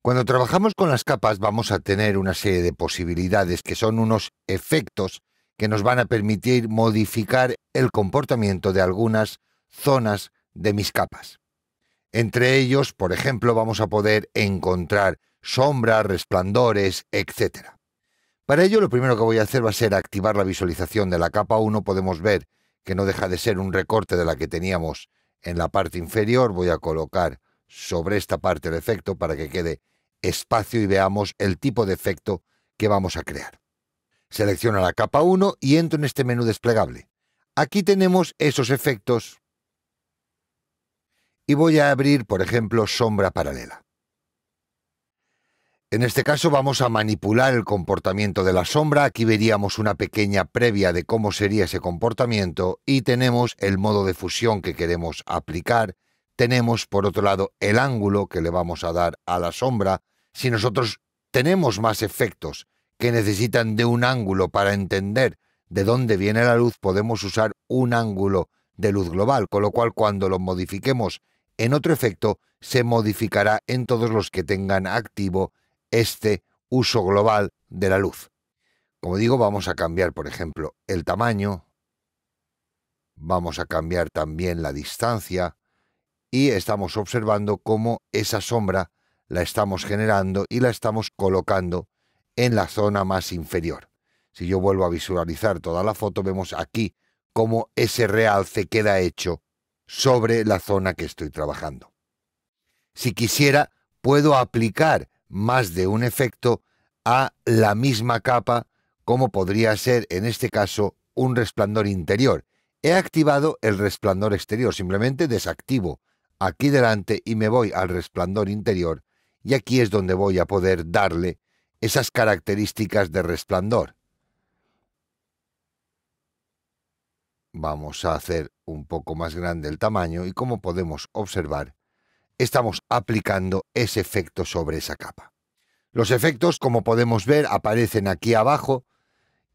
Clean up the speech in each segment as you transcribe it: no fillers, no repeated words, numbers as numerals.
Cuando trabajamos con las capas vamos a tener una serie de posibilidades que son unos efectos que nos van a permitir modificar el comportamiento de algunas zonas de mis capas. Entre ellos, por ejemplo, vamos a poder encontrar sombras, resplandores, etc. Para ello, lo primero que voy a hacer va a ser activar la visualización de la capa 1. Podemos ver que no deja de ser un recorte de la que teníamos en la parte inferior. Voy a colocar sobre esta parte el efecto para que quede espacio y veamos el tipo de efecto que vamos a crear. Selecciono la capa 1 y entro en este menú desplegable. Aquí tenemos esos efectos y voy a abrir, por ejemplo, sombra paralela. En este caso vamos a manipular el comportamiento de la sombra. Aquí veríamos una pequeña previa de cómo sería ese comportamiento y tenemos el modo de fusión que queremos aplicar. Tenemos, por otro lado, el ángulo que le vamos a dar a la sombra. Si nosotros tenemos más efectos que necesitan de un ángulo para entender de dónde viene la luz, podemos usar un ángulo de luz global, con lo cual cuando lo modifiquemos en otro efecto, se modificará en todos los que tengan activo este uso global de la luz. Como digo, vamos a cambiar, por ejemplo, el tamaño, vamos a cambiar también la distancia y estamos observando cómo esa sombra la estamos generando y la estamos colocando en la zona más inferior. Si yo vuelvo a visualizar toda la foto, vemos aquí cómo ese realce queda hecho sobre la zona que estoy trabajando. Si quisiera, puedo aplicar más de un efecto a la misma capa, como podría ser en este caso un resplandor interior. He activado el resplandor exterior, simplemente desactivo aquí delante y me voy al resplandor interior y aquí es donde voy a poder darle esas características de resplandor. Vamos a hacer un poco más grande el tamaño y como podemos observar, estamos aplicando ese efecto sobre esa capa. Los efectos, como podemos ver, aparecen aquí abajo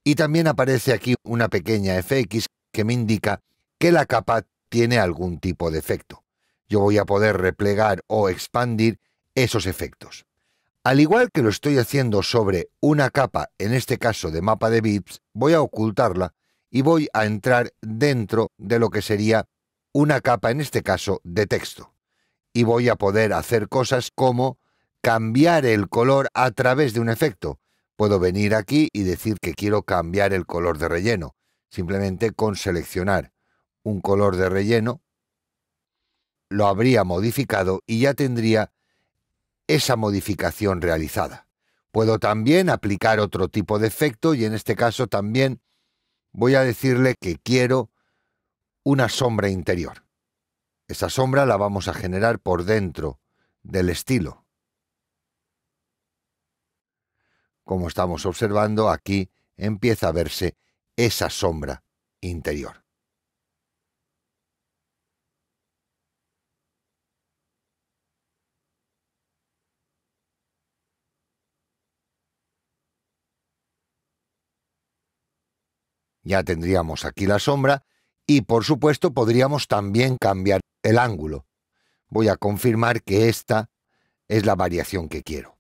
y también aparece aquí una pequeña FX que me indica que la capa tiene algún tipo de efecto. Yo voy a poder replegar o expandir esos efectos. Al igual que lo estoy haciendo sobre una capa, en este caso de mapa de bits, voy a ocultarla y voy a entrar dentro de lo que sería una capa, en este caso, de texto. Y voy a poder hacer cosas como cambiar el color a través de un efecto. Puedo venir aquí y decir que quiero cambiar el color de relleno. Simplemente con seleccionar un color de relleno, lo habría modificado y ya tendría esa modificación realizada. Puedo también aplicar otro tipo de efecto y en este caso también voy a decirle que quiero una sombra interior. Esa sombra la vamos a generar por dentro del estilo. Como estamos observando, aquí empieza a verse esa sombra interior. Ya tendríamos aquí la sombra y, por supuesto, podríamos también cambiar el ángulo. Voy a confirmar que esta es la variación que quiero.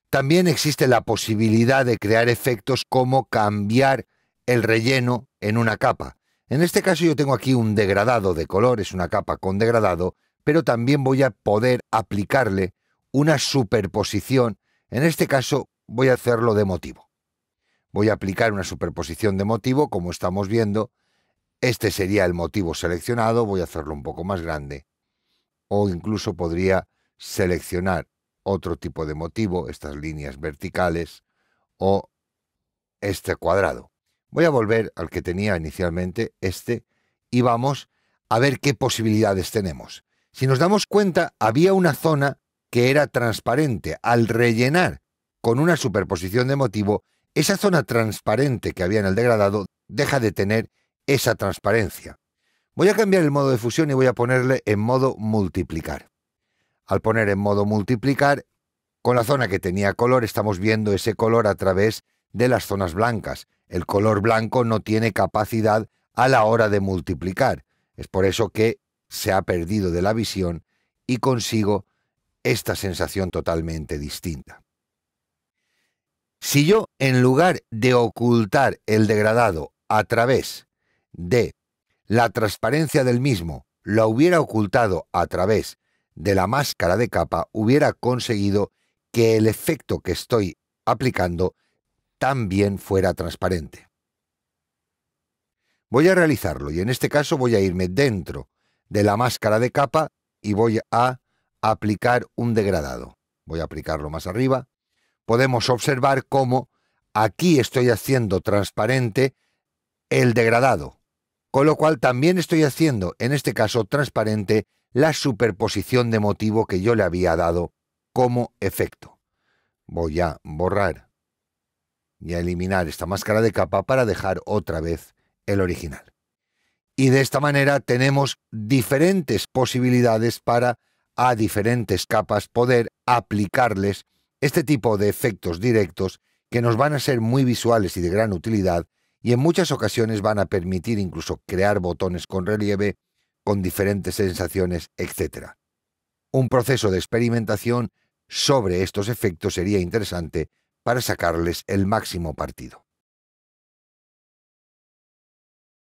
También existe la posibilidad de crear efectos como cambiar el relleno en una capa. En este caso yo tengo aquí un degradado de color, es una capa con degradado, pero también voy a poder aplicarle una superposición. En este caso voy a hacerlo de motivo. Voy a aplicar una superposición de motivo, como estamos viendo. Este sería el motivo seleccionado, voy a hacerlo un poco más grande. O incluso podría seleccionar otro tipo de motivo, estas líneas verticales, o este cuadrado. Voy a volver al que tenía inicialmente, y vamos a ver qué posibilidades tenemos. Si nos damos cuenta, había una zona que era transparente. Al rellenar con una superposición de motivo, esa zona transparente que había en el degradado deja de tener esa transparencia. Voy a cambiar el modo de fusión y voy a ponerle en modo multiplicar. Al poner en modo multiplicar, con la zona que tenía color, estamos viendo ese color a través de las zonas blancas. El color blanco no tiene capacidad a la hora de multiplicar. Es por eso que se ha perdido de la visión y consigo esta sensación totalmente distinta. Si yo, en lugar de ocultar el degradado a través de la transparencia del mismo, lo hubiera ocultado a través de la máscara de capa, hubiera conseguido que el efecto que estoy aplicando también fuera transparente. Voy a realizarlo y en este caso voy a irme dentro de la máscara de capa y voy a aplicar un degradado. Voy a aplicarlo más arriba. Podemos observar cómo aquí estoy haciendo transparente el degradado, con lo cual también estoy haciendo, en este caso, transparente la superposición de motivo que yo le había dado como efecto. Voy a borrar y a eliminar esta máscara de capa para dejar otra vez el original. Y de esta manera tenemos diferentes posibilidades para a diferentes capas poder aplicarles este tipo de efectos directos que nos van a ser muy visuales y de gran utilidad y en muchas ocasiones van a permitir incluso crear botones con relieve, con diferentes sensaciones, etc. Un proceso de experimentación sobre estos efectos sería interesante para sacarles el máximo partido.